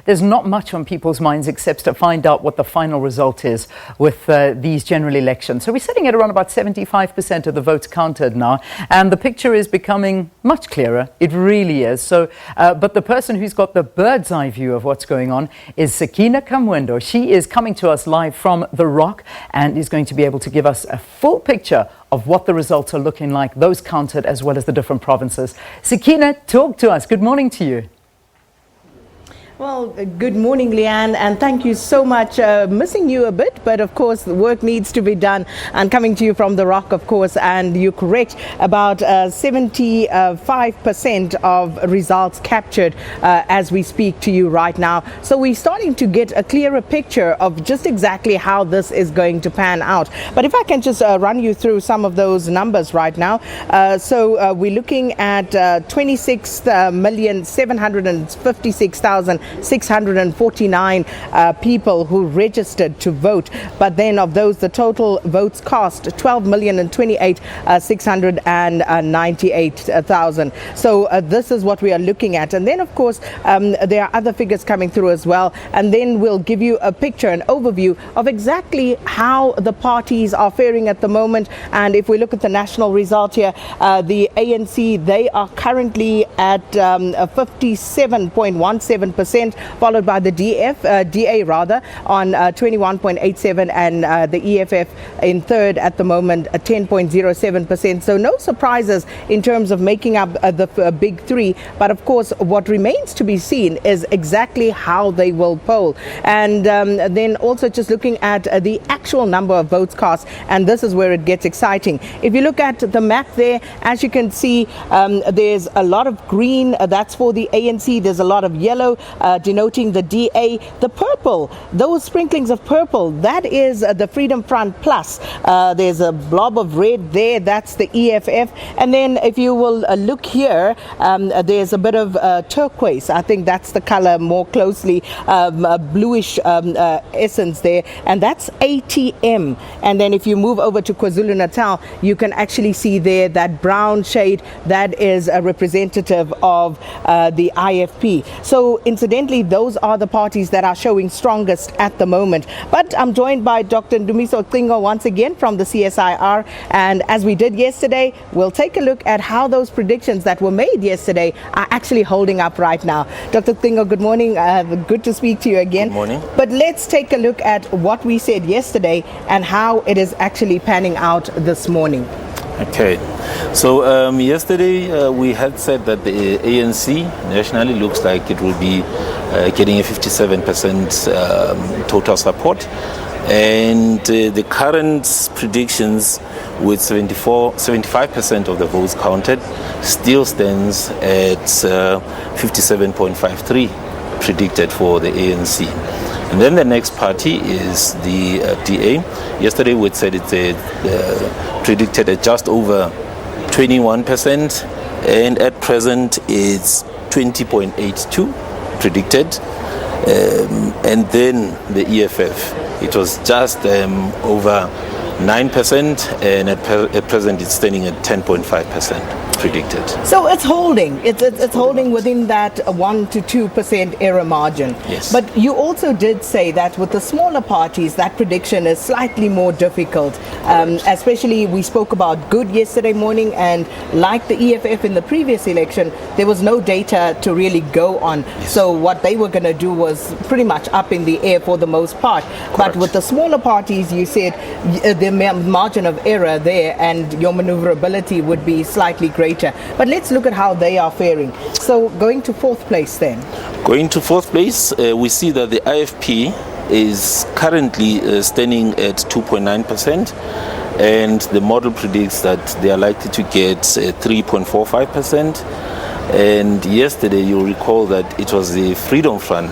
there's not much on people's minds except to find out what the final result is with these general elections. So we're sitting at around about 75% of the votes counted now, and the picture is becoming much clearer. It really is. So, but the person who's got the bird's eye view of what's going on is Sakina Kamwendo. She is coming to us live from The Rock and is going to be able to give us a full picture of what the results are looking like, those counted, as well as the different provinces. Sakina, talk to us. Good morning to you. Well, good morning, Leanne, and thank you so much. Missing you a bit, but of course the work needs to be done, and coming to you from The Rock, of course, and you're correct, about 75% of results captured as we speak to you right now. So we're starting to get a clearer picture of just exactly how this is going to pan out. But if I can just run you through some of those numbers right now. So we're looking at 26,756,649 people who registered to vote, but then of those the total votes cast 12,028,698,000. So this is what we are looking at, and then of course there are other figures coming through as well, and then we'll give you a picture, an overview of exactly how the parties are faring at the moment. And if we look at the national result here, the ANC, they are currently at 57.17%, followed by the DA on 21.87%, and the EFF in third at the moment at 10.07%. So no surprises in terms of making up the big three, but of course what remains to be seen is exactly how they will poll. And then also just looking at the actual number of votes cast, and this is where it gets exciting. If you look at the map there, as you can see, there's a lot of green, that's for the ANC. There's a lot of yellow denoting the DA. The purple, those sprinklings of purple, that is the Freedom Front Plus. There's a blob of red there, that's the EFF. And then if you will look here, there's a bit of turquoise. I think that's the color more closely, bluish essence there, and that's ATM. And then if you move over to KwaZulu-Natal, you can actually see there that brown shade, that is a representative of the IFP. So incidentally, those are the parties that are showing strongest at the moment. But I'm joined by Dr. Ndumiso Cingo once again from the CSIR, and as we did yesterday, we'll take a look at how those predictions that were made yesterday are actually holding up right now. Dr. Cingo, good morning. Good to speak to you again. Good morning. But let's take a look at what we said yesterday and how it is actually panning out this morning. Okay, so yesterday we had said that the ANC nationally looks like it will be getting a 57% total support, and the current predictions with 75% of the votes counted still stands at 57.53 predicted for the ANC. And then the next party is the DA. Yesterday we said it's predicted at just over 21%, and at present it's 20.82 predicted. And then the EFF, it was just over 9%, and at present it's standing at 10.5% predicted. So it's holding. It's holding within that 1 to 2% error margin. Yes. But you also did say that with the smaller parties, that prediction is slightly more difficult. Especially, we spoke about Good yesterday morning, and like the EFF in the previous election, there was no data to really go on. Yes. So what they were going to do was pretty much up in the air for the most part. Correct. But with the smaller parties, you said the margin of error there and your maneuverability would be slightly greater. But let's look at how they are faring. So going to fourth place then. Going to fourth place, we see that the IFP is currently standing at 2.9%, and the model predicts that they are likely to get 3.45%. And yesterday you'll recall that it was the Freedom Front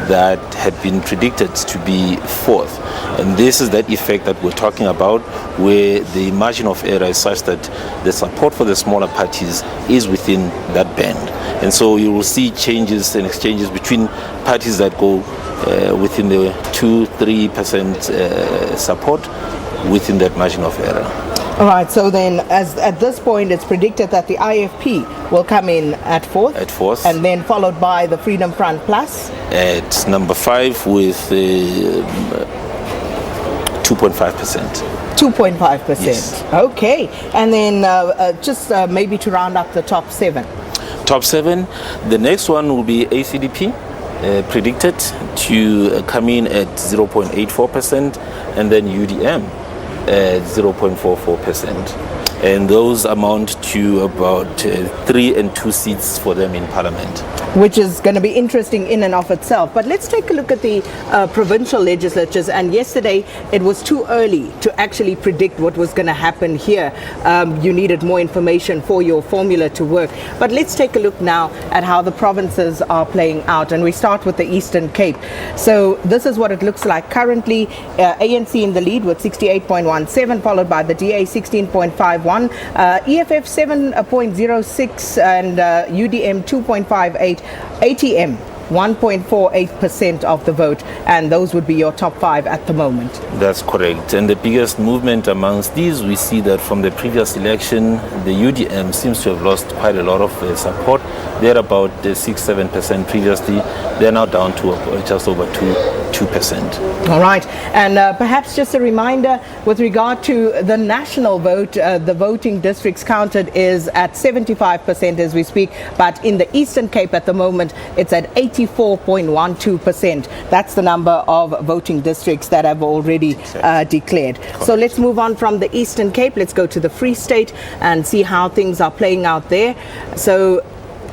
that had been predicted to be fourth, and this is that effect that we're talking about, where the margin of error is such that the support for the smaller parties is within that band, and so you will see changes and exchanges between parties that go within the 2-3% support within that margin of error. All right, so then as at this point it's predicted that the IFP will come in at fourth. At fourth. And then followed by the Freedom Front Plus. At number 5 with 2.5%. 2.5%. Yes. Okay. And then just maybe to round up the top 7. Top 7, the next one will be ACDP, predicted to come in at 0.84%, and then UDM at 0.44%. And those amount to about 3 and 2 seats for them in Parliament. Which is going to be interesting in and of itself. But let's take a look at the provincial legislatures. And yesterday it was too early to actually predict what was going to happen here. You needed more information for your formula to work. But let's take a look now at how the provinces are playing out. And we start with the Eastern Cape. So this is what it looks like currently. ANC in the lead with 68.17, followed by the DA 16.51. EFF 7.06 and UDM 2.58, ATM 1.48% of the vote, and those would be your top 5 at the moment. That's correct. And the biggest movement amongst these, we see that from the previous election, the UDM seems to have lost quite a lot of support. They're about 6-7% previously. They're now down to just over 2%. All right. And perhaps just a reminder with regard to the national vote, the voting districts counted is at 75% as we speak, but in the Eastern Cape at the moment, it's at 84.12%. That's the number of voting districts that have already declared. Correct. So let's move on from the Eastern Cape. Let's go to the Free State and see how things are playing out there. So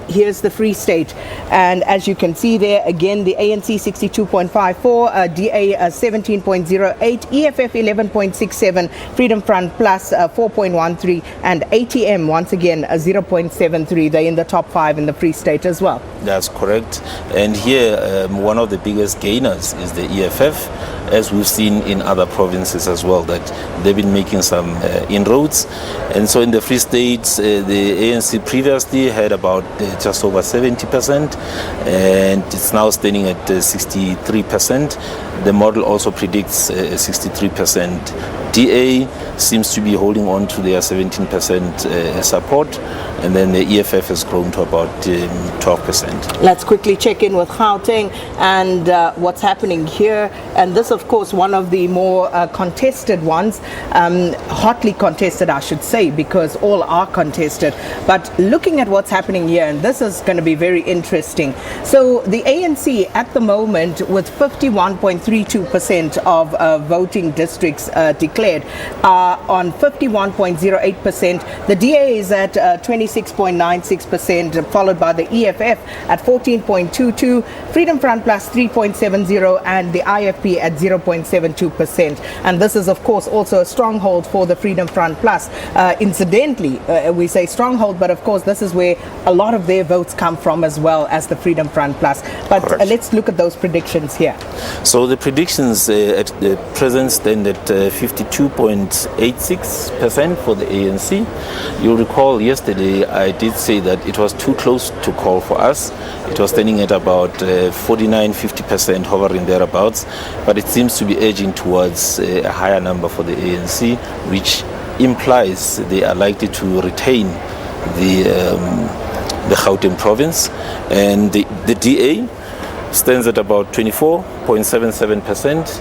here's the Free State, and as you can see there again, the ANC 62.54, DA 17.08, EFF 11.67, Freedom Front Plus 4.13, and ATM once again 0.73. They're in the top 5 in the Free State as well. That's correct. And here one of the biggest gainers is the EFF, as we've seen in other provinces as well, that they've been making some inroads. And so in the Free State, the ANC previously had about just over 70%, and it's now standing at 63%. The model also predicts 63%. DA seems to be holding on to their 17% support, and then the EFF has grown to about 12%. Let's quickly check in with Gauteng and what's happening here. And this, of course, one of the more contested ones, hotly contested, I should say, because all are contested. But looking at what's happening here, and this is going to be very interesting. So the ANC at the moment with 51.32% of voting districts declared are on 51.08%. The DA is at 26.96%, followed by the EFF at 14.22, Freedom Front Plus 3.70, and the IFP at 0.72%. And this is, of course, also a stronghold for the Freedom Front Plus. Incidentally, we say stronghold, but of course, this is where a lot of their votes come from as well as the Freedom Front Plus. But let's look at those predictions here. So the predictions at the present stand at 52.86% for the ANC. You'll recall yesterday I did say that it was too close to call for us. It was standing at about 49-50%, hovering thereabouts, but it seems to be edging towards a higher number for the ANC, which implies they are likely to retain the Gauteng province. And the DA stands at about 24.77%.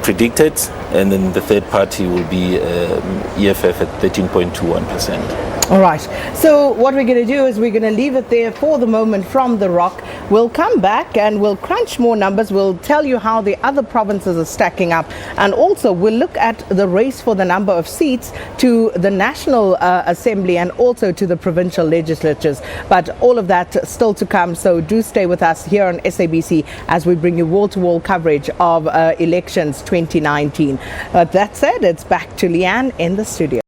Predicted, and then the third party will be EFF at 13.21%. All right. So what we're going to do is we're going to leave it there for the moment from the rock. We'll come back and we'll crunch more numbers. We'll tell you how the other provinces are stacking up. And also we'll look at the race for the number of seats to the National Assembly and also to the provincial legislatures. But all of that still to come. So do stay with us here on SABC as we bring you wall-to-wall coverage of elections 2019. That said, it's back to Leanne in the studio.